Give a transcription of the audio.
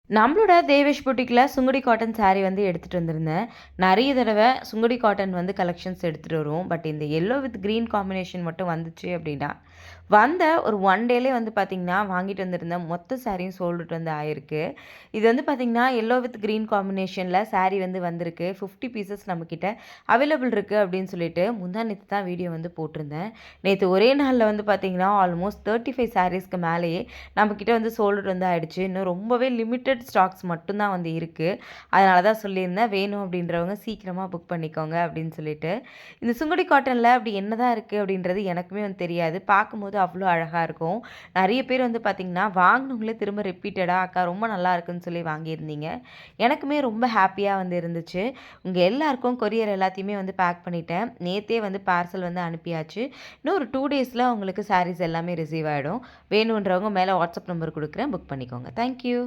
நம்மளோட தேவேஷ் பொட்டிக்கில சுங்குடி காட்டன் சாரீ வந்து எடுத்துகிட்டு வந்திருந்தேன். நெறைய தடவ சுங்குடி காட்டன் வந்து கலெக்ஷன்ஸ் எடுத்துகிட்டு வருவோம். பட் இந்த எல்லோ வித் கிரீன் காம்பினேஷன் மட்டும் வந்துச்சு அப்படின்னா, வந்த ஒரு 1 டேலே வந்து பார்த்திங்கன்னா, வாங்கிட்டு வந்திருந்த மொத்த சாரியும் சோல்ட் அவுட் வந்து ஆயிருக்கு. இது வந்து பார்த்திங்கன்னா, எல்லோ வித் கிரீன் காம்பினேஷனில் சாரீ வந்து வந்திருக்கு. 50 பீசஸ் நம்மக்கிட்ட அவைலபிள் இருக்குது அப்படின்னு சொல்லிட்டு முந்தா நேத்து தான் வீடியோ வந்து போட்டிருந்தேன். நேற்று ஒரே நாளில் வந்து பார்த்திங்கன்னா, ஆல்மோஸ்ட் 35 சாரீஸ்க்கு மேலேயே நம்மக்கிட்ட வந்து சோல்ட் அவுட் வந்து ஆயிடுச்சு. இன்னும் ரொம்பவே லிமிட்டட் ஸ்டாக்ஸ் மட்டும் தான் வந்து இருக்குது. அதனால தான் சொல்லியிருந்தேன். வேணும் அப்படின்றவங்க சீக்கிரமாக புக் பண்ணிக்கோங்க அப்படின்னு சொல்லிட்டு. இந்த சுங்குடி காட்டனில் அப்படி என்னதான் இருக்குது அப்படின்றது எனக்குமே வந்து தெரியாது. பார்க்கும்போது அவ்வளோ அழகாக இருக்கும். நிறைய பேர் வந்து பார்த்திங்கன்னா வாங்கினவங்களே திரும்ப ரிப்பீட்டடாக அக்கா ரொம்ப நல்லா இருக்குன்னு சொல்லி வாங்கியிருந்தீங்க. எனக்குமே ரொம்ப ஹாப்பியாக வந்து இருந்துச்சு. உங்கள் எல்லாருக்கும் கொரியர் எல்லாத்தையுமே வந்து பேக் பண்ணிட்டேன். நேற்றே வந்து பார்சல் வந்து அனுப்பியாச்சு. இன்னும் ஒரு 2 டேஸில் உங்களுக்கு சாரீஸ் எல்லாமே ரிசீவ் ஆகிடும். வேணுன்றவங்க மேலே வாட்ஸ்அப் நம்பர் கொடுக்குறேன், புக் பண்ணிக்கோங்க. தேங்க்யூ.